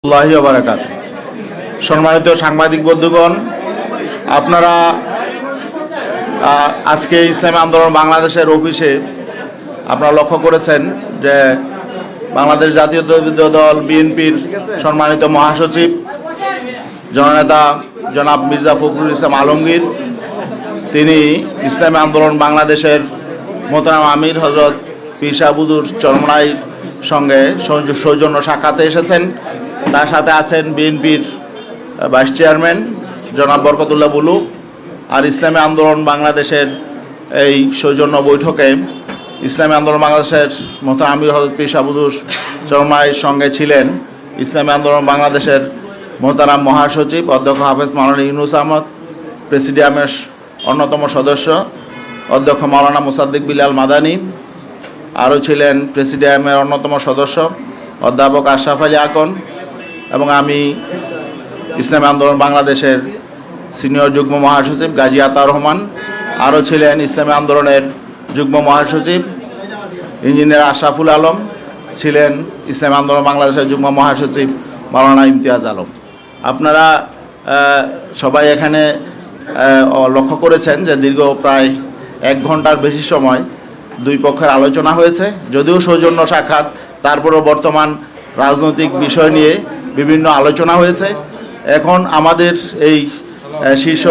আল্লাহি ওয়া বারাকাতুহু। সম্মানিত সাংবাদিক বন্ধুগণ, আপনারা আজকে ইসলামী আন্দোলন বাংলাদেশের অফিসে আপনারা লক্ষ্য করেছেন যে বাংলাদেশ জাতীয়তাবাদী দল বিএনপির সম্মানিত মহাসচিব জননেতা জনাব মির্জা ফখরুল ইসলাম আলমগীর তিনি ইসলামী আন্দোলন বাংলাদেশের মোহতারাম আমির হযরত পীর সাহেব হুজুর চরমনাইর সঙ্গে সৌজন্য সাক্ষাতে এসেছেন। তার সাথে আছেন বিএনপির ভাইস চেয়ারম্যান জনাব বরকতুল্লাহ বুলু। আর ইসলামী আন্দোলন বাংলাদেশের এই সৌজন্য বৈঠকে ইসলামী আন্দোলন বাংলাদেশের মোহতারাম আমির হযরত পীর সাহেব হুজুর চরমনাইর সঙ্গে ছিলেন ইসলামী আন্দোলন বাংলাদেশের মোহতারাম মহাসচিব অধ্যক্ষ হাফেজ মাওলানা ইউনুস আহমদ, প্রেসিডিয়ামের অন্যতম সদস্য অধ্যক্ষ মাওলানা মুসাদ্দিক বিলাল মাদানী, আরও ছিলেন প্রেসিডিয়ামের অন্যতম সদস্য অধ্যাপক আশরাফ আলী আকন এবং আমি ইসলামী আন্দোলন বাংলাদেশের সিনিয়র যুগ্ম মহাসচিব গাজী আতাউর রহমান। আরও ছিলেন ইসলামী আন্দোলনের যুগ্ম মহাসচিব ইঞ্জিনিয়ার আশরাফুল আলম, ছিলেন ইসলামী আন্দোলন বাংলাদেশের যুগ্ম মহাসচিব মাওলানা ইমতিয়াজ আলম। আপনারা সবাই এখানে লক্ষ্য করেছেন যে দীর্ঘ প্রায় 1 ঘন্টার বেশি সময় দুই পক্ষের আলোচনা হয়েছে। যদিও সৌজন্য সাক্ষাৎ, তারপরও বর্তমান রাজনৈতিক বিষয় নিয়ে বিভিন্ন আলোচনা হয়েছে। এখন আমাদের এই শীর্ষ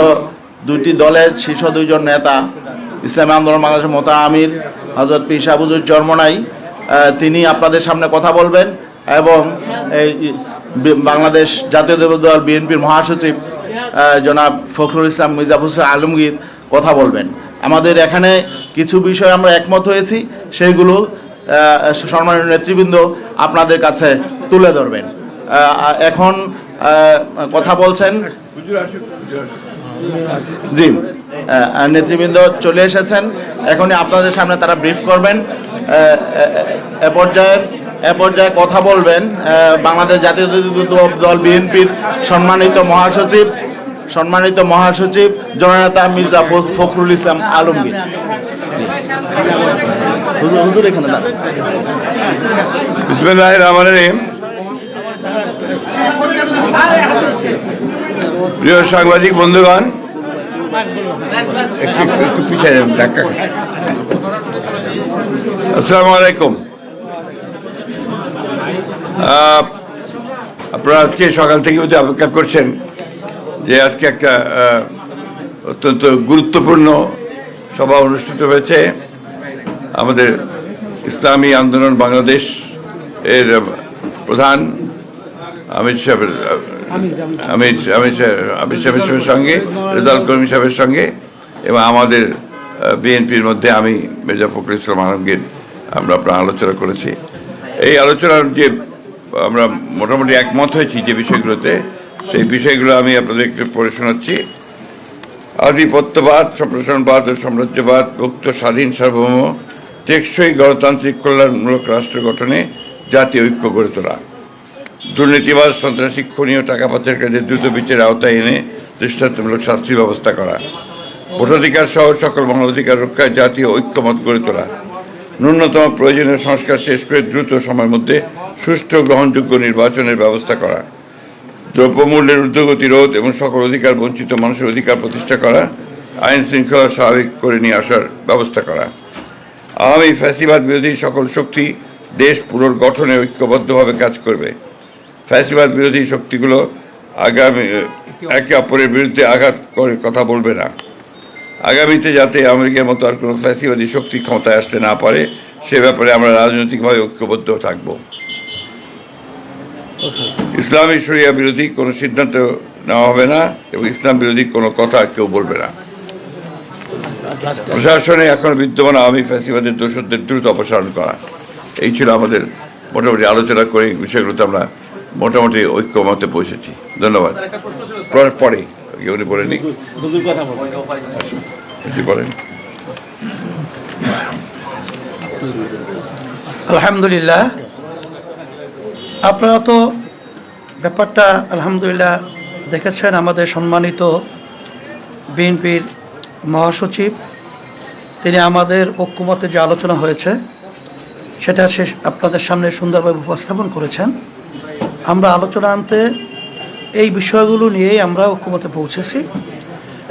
দুটি দলের শীর্ষ দুইজন নেতা ইসলামী আন্দোলন বাংলাদেশের মোহতারাম আমির হযরত পীর সাহেব হুজুর চরমনাই তিনি আপনাদের সামনে কথা বলবেন এবং এই বাংলাদেশ জাতীয়তাবাদী দল বিএনপির মহাসচিব জনাব ফখরুল ইসলাম মির্জা ফখরুল আলমগীর কথা বলবেন। আমাদের এখানে কিছু বিষয় আমরা একমত হয়েছি, সেইগুলো সম্মানীয় নেতৃবৃন্দ আপনাদের কাছে তুলে ধরবেন। এখন কথা বলছেন জি নেতৃবৃন্দ চলে এসেছেন, এখনই আপনাদের সামনে তারা ব্রিফ করবেন। এ পর্যায়ে কথা বলবেন বাংলাদেশ জাতীয়তাবাদী দল বিএনপির সম্মানিত মহাসচিব জননেতা মির্জা ফখরুল ইসলাম আলমগীর। হুজুর এখানে দাঁড়ান। বিসমিল্লাহির রহমানির রহিম। প্রিয় সাংবাদিক বন্ধুগণ, একটু পিছিয়ে যান, আসসালামু আলাইকুম। আপনারা আজকে সকাল থেকে অপেক্ষা করছেন যে আজকে একটা অত্যন্ত গুরুত্বপূর্ণ সভা অনুষ্ঠিত হয়েছে আমাদের ইসলামী আন্দোলন বাংলাদেশ এর প্রধান আমির সাহেবের সঙ্গে, রেজাউল করিম সাহেবের সঙ্গে এবং আমাদের বিএনপির মধ্যে আমি মির্জা ফখরুল ইসলাম আলমগীর আমরা আলোচনা করেছি। এই আলোচনার যে আমরা মোটামুটি একমত হয়েছি যে বিষয়গুলোতে, সেই বিষয়গুলো আমি আপনাদেরকে পড়ে শোনাচ্ছি। আধিপত্যবাদ, সম্প্রসারণবাদ ও সাম্রাজ্যবাদ, মুক্ত, স্বাধীন, সার্বভৌম, টেকসই গণতান্ত্রিক কল্যাণমূলক রাষ্ট্র গঠনে জাতীয় ঐক্য গড়ে তোলা, দুর্নীতিবাদ, সন্ত্রাসী, খুনি ও টাকা পাচারকারীদের দ্রুত বিচারের আওতায় এনে দৃষ্টান্তমূলক শাস্তির ব্যবস্থা করা, ভোটাধিকার সহ সকল মানবাধিকার রক্ষায় জাতীয় ঐক্যমত গড়ে তোলা, ন্যূনতম প্রয়োজনীয় সংস্কার শেষ করে দ্রুত সময়ের মধ্যে সুষ্ঠু গ্রহণযোগ্য নির্বাচনের ব্যবস্থা করা, দ্রব্যমূল্যের ঊর্ধ্বগতি রোধ এবং সকল অধিকার বঞ্চিত মানুষের অধিকার প্রতিষ্ঠা করা, আইন শৃঙ্খলা স্বাভাবিক করে নিয়ে আসার ব্যবস্থা করা, আওয়ামী ফ্যাসিবাদ বিরোধী সকল শক্তি দেশ পুনর্গঠনে ঐক্যবদ্ধভাবে কাজ করবে, ফ্যাসিবাদ বিরোধী শক্তিগুলো আগামী একে অপরের বিরুদ্ধে আঘাত করে কথা বলবে না, আগামীতে যাতে আমেরিকার মতো আর কোনো ফ্যাসিবাদী শক্তি ক্ষমতায় আসতে না পারে সে ব্যাপারে আমরা রাজনৈতিকভাবে ঐক্যবদ্ধ থাকব। ইসলামী শরিয়া বিরোধী কোনো সিদ্ধান্ত নেওয়া হবে না এবং ইসলাম বিরোধী কোনো কথা কেউ বলবে না। প্রশাসনে এখন বিদ্যমান আওয়ামী ফ্যাসিবাদের দোষদের দ্রুত অপসারণ করা। এই ছিল আমাদের মোটামুটি আলোচনা করে এই বিষয়গুলোতে আমরা মোটামুটি ঐক্যমতে পৌঁছেছি। ধন্যবাদ। পরে উনি বলেনি বলেন। আলহামদুলিল্লাহ, আপনারা তো ব্যাপারটা আলহামদুলিল্লাহ দেখেছেন। আমাদের সম্মানিত বিএনপির মহাসচিব তিনি আমাদের ঐক্যমতে যে আলোচনা হয়েছে সেটা আপনাদের সামনে সুন্দরভাবে উপস্থাপন করেছেন। আমরা আলোচনা আনতে এই বিষয়গুলো নিয়েই আমরা ঐক্যমতে পৌঁছেছি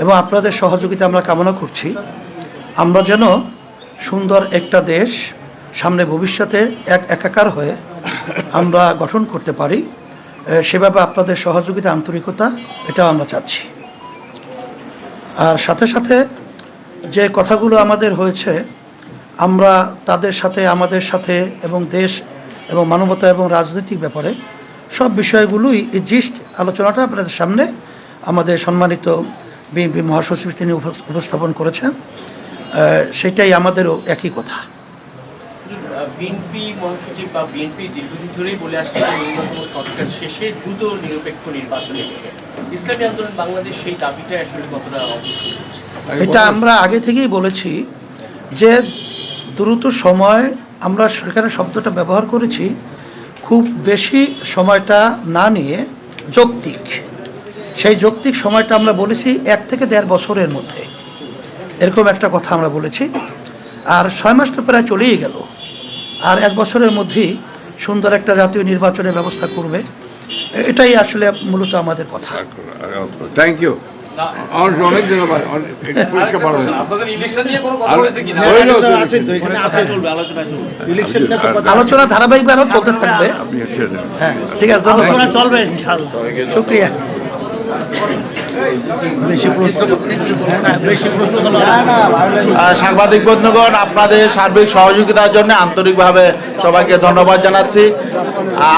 এবং আপনাদের সহযোগিতা আমরা কামনা করছি। আমরা যেন সুন্দর একটা দেশ সামনে ভবিষ্যতে একাকার হয়ে আমরা গঠন করতে পারি, সেভাবে আপনাদের সহযোগিতা আন্তরিকতা এটাও আমরা চাচ্ছি। আর সাথে সাথে যে কথাগুলো আমাদের হয়েছে, আমরা তাদের সাথে, আমাদের সাথে এবং দেশ এবং মানবতা এবং রাজনৈতিক ব্যাপারে সব বিষয়গুলোই এই জিস্ট আলোচনাটা আপনাদের সামনে আমাদের সম্মানিত বিএনপি মহাসচিব তিনি উপস্থাপন করেছেন। সেটাই আমাদেরও একই কথা। বিএনপি মহাসচিব বা বিএনপি দীর্ঘদিন ধরেই বলে আসছে ন্যূনতম সংস্কার শেষে দ্রুত নিরপেক্ষ নির্বাচনের বিষয়ে ইসলামী আন্দোলন বাংলাদেশ সেই দাবিটা আসলে কতটা অগ্রসর হচ্ছে? এটা আমরা আগে থেকেই বলেছি যে দ্রুত সময়, আমরা সেখানে শব্দটা ব্যবহার করেছি, খুব বেশি সময়টা না নিয়ে যৌক্তিক, সেই যৌক্তিক সময়টা আমরা বলেছি 1 থেকে 1.5 বছরের মধ্যে, এরকম একটা কথা আমরা বলেছি। আর 6 মাস তো প্রায় চলেই গেল, আর 1 বছরের মধ্যেই সুন্দর একটা জাতীয় নির্বাচনের ব্যবস্থা করবে, এটাই আসলে মূলত আমাদের কথা। Thank you. অনেক ধন্যবাদ। আপনাদের ইলেকশন নিয়ে কোনো কথা হয়েছে কিনা? আলোচনা ধারাবাহিকভাবে আরও চলতে থাকবে। আপনি ছেড়ে দেন। হ্যাঁ, ঠিক আছে, ধন্যবাদ। চলবে ইনশাআল্লাহ। শুক্রিয়া। সাংবাদিক বন্ধুগণ, আপনাদের সার্বিক সহযোগিতার জন্য আন্তরিকভাবে সবাইকে ধন্যবাদ জানাচ্ছি।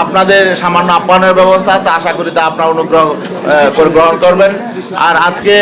আপনাদের সামান্য আপ্যায়নের ব্যবস্থা আছে, আশা করি তা আপনারা অনুগ্রহ করে গ্রহণ করবেন। আর আজকে